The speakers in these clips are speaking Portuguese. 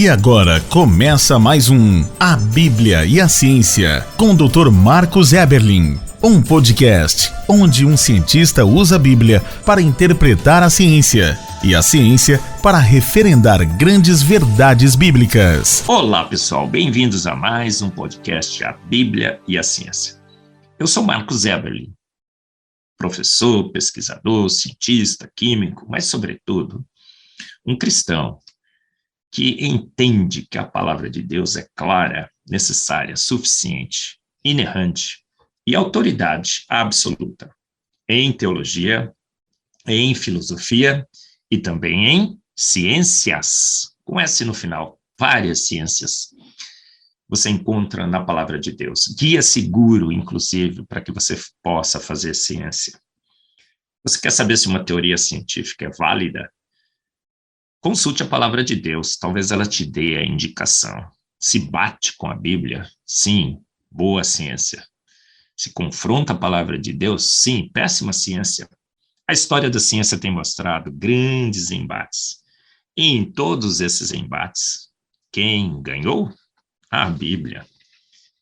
E agora começa mais um A Bíblia e a Ciência, com o Dr. Marcos Eberlin. Um podcast onde um cientista usa a Bíblia para interpretar a ciência e a ciência para referendar grandes verdades bíblicas. Olá, pessoal. Bem-vindos a mais um podcast A Bíblia e a Ciência. Eu sou Marcos Eberlin, professor, pesquisador, cientista, químico, mas, sobretudo, um cristão que entende que a palavra de Deus é clara, necessária, suficiente, inerrante e autoridade absoluta em teologia, em filosofia e também em ciências. Com S no final, várias ciências você encontra na palavra de Deus. Guia seguro, inclusive, para que você possa fazer ciência. Você quer saber se uma teoria científica é válida? Consulte a palavra de Deus, talvez ela te dê a indicação. Se bate com a Bíblia, sim, boa ciência. Se confronta a palavra de Deus, sim, péssima ciência. A história da ciência tem mostrado grandes embates. E em todos esses embates, quem ganhou? A Bíblia.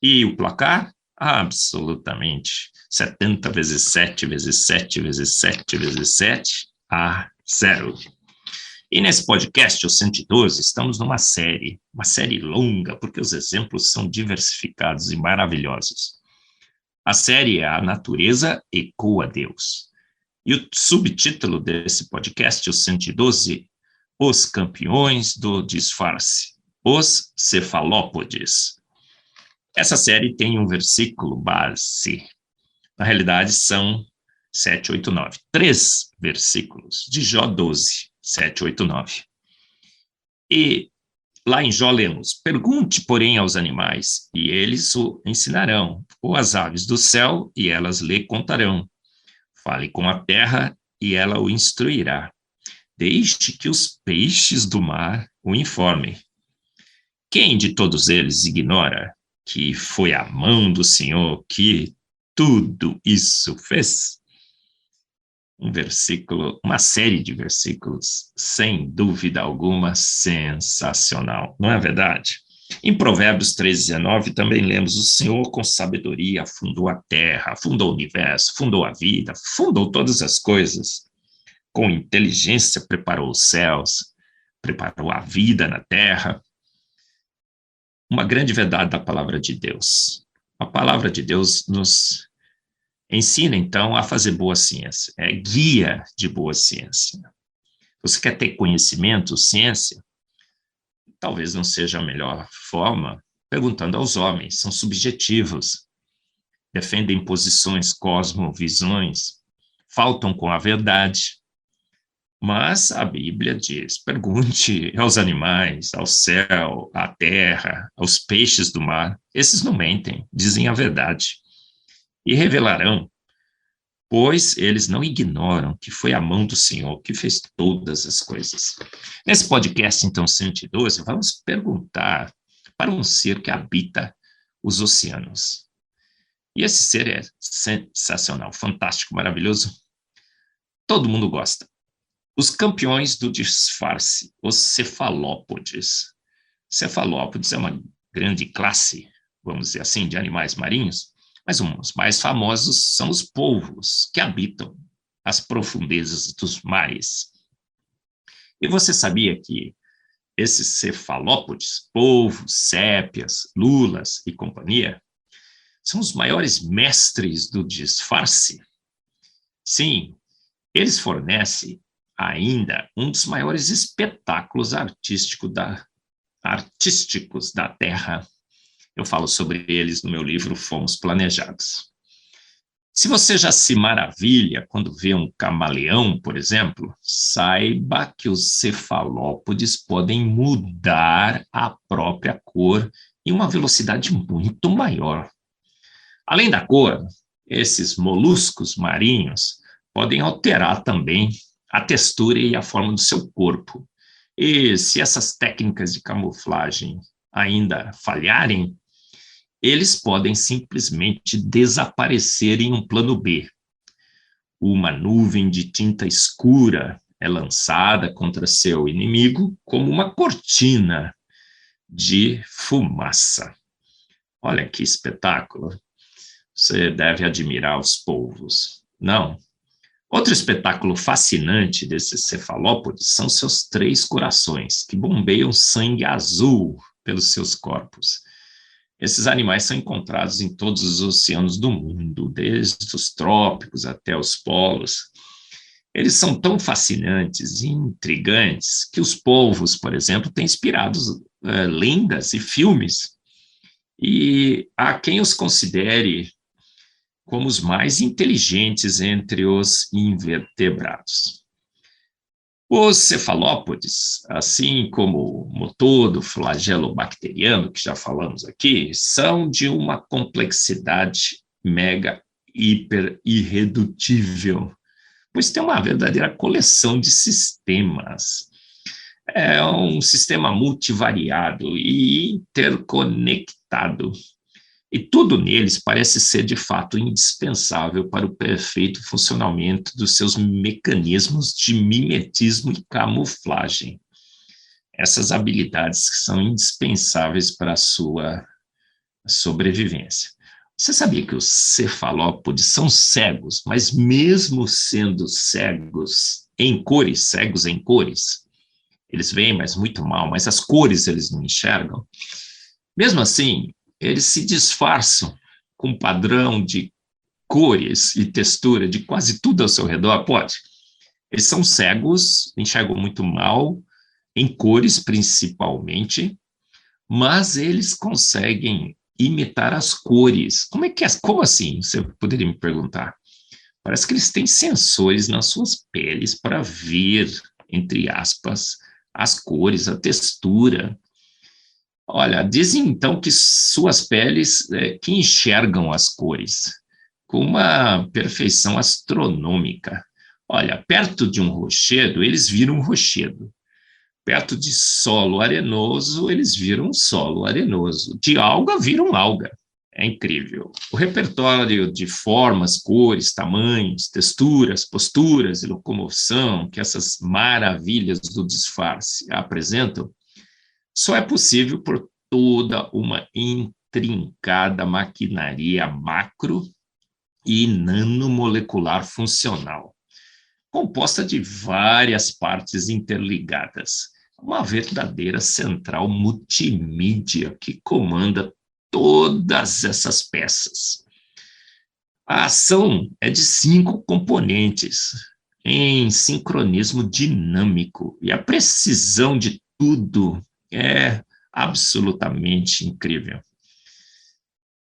E o placar? Absolutamente. 70 vezes 7 vezes 7 vezes 7 vezes 7 a 0. E nesse podcast, o 112, estamos numa série, uma série longa, porque os exemplos são diversificados e maravilhosos. A série é A Natureza Ecoa a Deus. E o subtítulo desse podcast, o 112, Os Campeões do Disfarce, os Cefalópodes. Essa série tem um versículo base. Na realidade, são 7, 8, 9. 3 versículos de Jó 12. 7, 8, 9. E lá em Jó lemos: pergunte, porém, aos animais, e eles o ensinarão, ou às aves do céu, e elas lhe contarão. Fale com a terra, e ela o instruirá. Deixe que os peixes do mar o informem. Quem de todos eles ignora que foi a mão do Senhor que tudo isso fez? Um versículo, uma série de versículos, sem dúvida alguma, sensacional, não é verdade? Em Provérbios 13:19 também lemos: o Senhor com sabedoria fundou a terra, fundou o universo, fundou a vida, fundou todas as coisas. Com inteligência preparou os céus, preparou a vida na terra. Uma grande verdade da palavra de Deus. A palavra de Deus nos ensina, então, a fazer boa ciência. É guia de boa ciência. Você quer ter conhecimento, ciência? Talvez não seja a melhor forma perguntando aos homens. São subjetivos. Defendem posições, cosmovisões. Faltam com a verdade. Mas a Bíblia diz: pergunte aos animais, ao céu, à terra, aos peixes do mar. Esses não mentem, dizem a verdade. E revelarão, pois eles não ignoram que foi a mão do Senhor que fez todas as coisas. Nesse podcast, então, 112, vamos perguntar para um ser que habita os oceanos. E esse ser é sensacional, fantástico, maravilhoso. Todo mundo gosta. Os campeões do disfarce, os cefalópodes. Cefalópodes é uma grande classe, vamos dizer assim, de animais marinhos. Mas os mais famosos são os polvos, que habitam as profundezas dos mares. E você sabia que esses cefalópodes, polvos, sépias, lulas e companhia, são os maiores mestres do disfarce? Sim, eles fornecem ainda um dos maiores espetáculos artísticos da Terra. Eu falo sobre eles no meu livro Fomos Planejados. Se você já se maravilha quando vê um camaleão, por exemplo, saiba que os cefalópodes podem mudar a própria cor em uma velocidade muito maior. Além da cor, esses moluscos marinhos podem alterar também a textura e a forma do seu corpo. E se essas técnicas de camuflagem ainda falharem, eles podem simplesmente desaparecer em um plano B. Uma nuvem de tinta escura é lançada contra seu inimigo como uma cortina de fumaça. Olha que espetáculo. Você deve admirar os polvos. Não. Outro espetáculo fascinante desses cefalópodes são seus 3 corações, que bombeiam sangue azul pelos seus corpos. Esses animais são encontrados em todos os oceanos do mundo, desde os trópicos até os polos. Eles são tão fascinantes e intrigantes que os polvos, por exemplo, têm inspirado lendas e filmes. E há quem os considere como os mais inteligentes entre os invertebrados. Os cefalópodes, assim como o todo flagelo bacteriano, que já falamos aqui, são de uma complexidade mega, hiper irredutível, pois tem uma verdadeira coleção de sistemas. É um sistema multivariado e interconectado. E tudo neles parece ser, de fato, indispensável para o perfeito funcionamento dos seus mecanismos de mimetismo e camuflagem. Essas habilidades que são indispensáveis para a sua sobrevivência. Você sabia que os cefalópodes são cegos, mas mesmo sendo cegos em cores, eles veem, mas muito mal, mas as cores eles não enxergam. Mesmo assim, eles se disfarçam com um padrão de cores e textura de quase tudo ao seu redor, pode. Eles são cegos, enxergam muito mal, em cores principalmente, mas eles conseguem imitar as cores. Como assim? Você poderia me perguntar. Parece que eles têm sensores nas suas peles para ver, entre aspas, as cores, a textura. Olha, dizem então que suas peles que enxergam as cores com uma perfeição astronômica. Olha, perto de um rochedo, eles viram um rochedo. Perto de solo arenoso, eles viram um solo arenoso. De alga, viram alga. É incrível. O repertório de formas, cores, tamanhos, texturas, posturas e locomoção que essas maravilhas do disfarce apresentam só é possível por toda uma intrincada maquinaria macro e nanomolecular funcional, composta de várias partes interligadas. Uma verdadeira central multimídia que comanda todas essas peças. A ação é de 5 componentes, em sincronismo dinâmico, e a precisão de tudo é absolutamente incrível.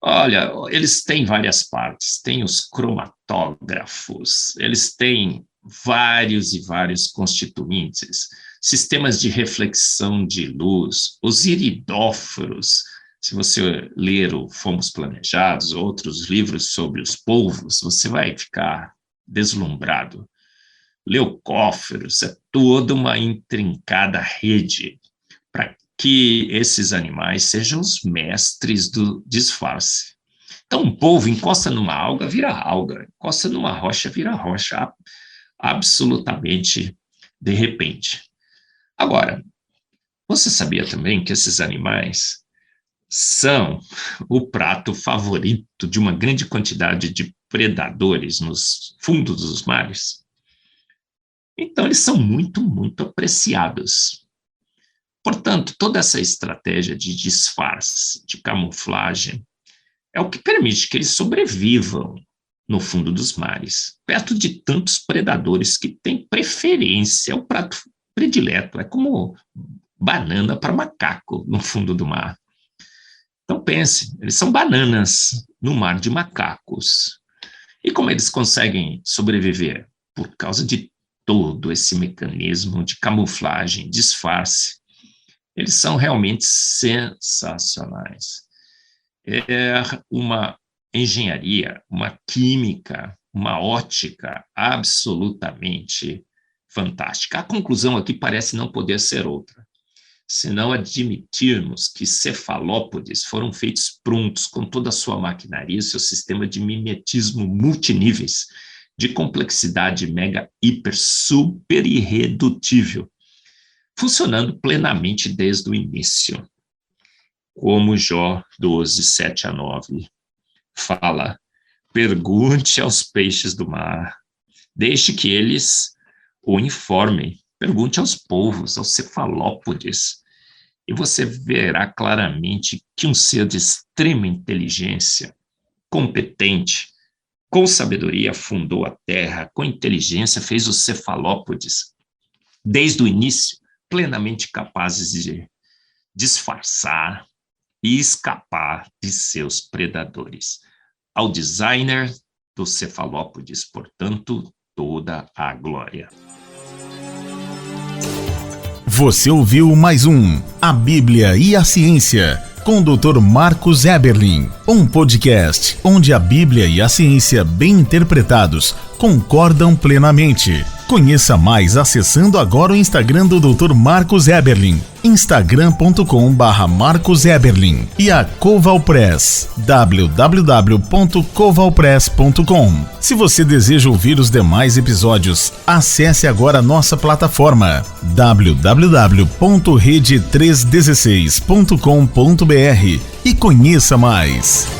Olha, eles têm várias partes, tem os cromatógrafos, eles têm vários e vários constituintes, sistemas de reflexão de luz, os iridóforos. Se você ler o Fomos Planejados, outros livros sobre os polvos, você vai ficar deslumbrado. Leucóferos, é toda uma intrincada rede para que esses animais sejam os mestres do disfarce. Então, um polvo encosta numa alga, vira alga, encosta numa rocha, vira rocha, absolutamente de repente. Agora, você sabia também que esses animais são o prato favorito de uma grande quantidade de predadores nos fundos dos mares? Então, eles são muito, muito apreciados. Portanto, toda essa estratégia de disfarce, de camuflagem, é o que permite que eles sobrevivam no fundo dos mares, perto de tantos predadores que têm preferência, é o prato predileto, é como banana para macaco no fundo do mar. Então pense, eles são bananas no mar de macacos. E como eles conseguem sobreviver? Por causa de todo esse mecanismo de camuflagem, disfarce. Eles são realmente sensacionais. É uma engenharia, uma química, uma ótica absolutamente fantástica. A conclusão aqui parece não poder ser outra, se não admitirmos que cefalópodes foram feitos prontos com toda a sua maquinaria, seu sistema de mimetismo multiníveis, de complexidade mega, hiper, super irredutível, funcionando plenamente desde o início. como Jó 12, 7-9 fala: pergunte aos peixes do mar, deixe que eles o informem, pergunte aos polvos, aos cefalópodes, e você verá claramente que um ser de extrema inteligência, competente, com sabedoria fundou a terra, com inteligência fez os cefalópodes, desde o início, plenamente capazes de disfarçar e escapar de seus predadores. Ao designer dos cefalópodes, portanto, toda a glória. Você ouviu mais um A Bíblia e a Ciência, com o Dr. Marcos Eberlin, um podcast onde a Bíblia e a ciência bem interpretados concordam plenamente. Conheça mais acessando agora o Instagram do Dr. Marcos Eberlin, instagram.com/Marcos Eberlin, e a Coval Press, www.covalpress.com. Se você deseja ouvir os demais episódios, acesse agora a nossa plataforma www.rede316.com.br e conheça mais.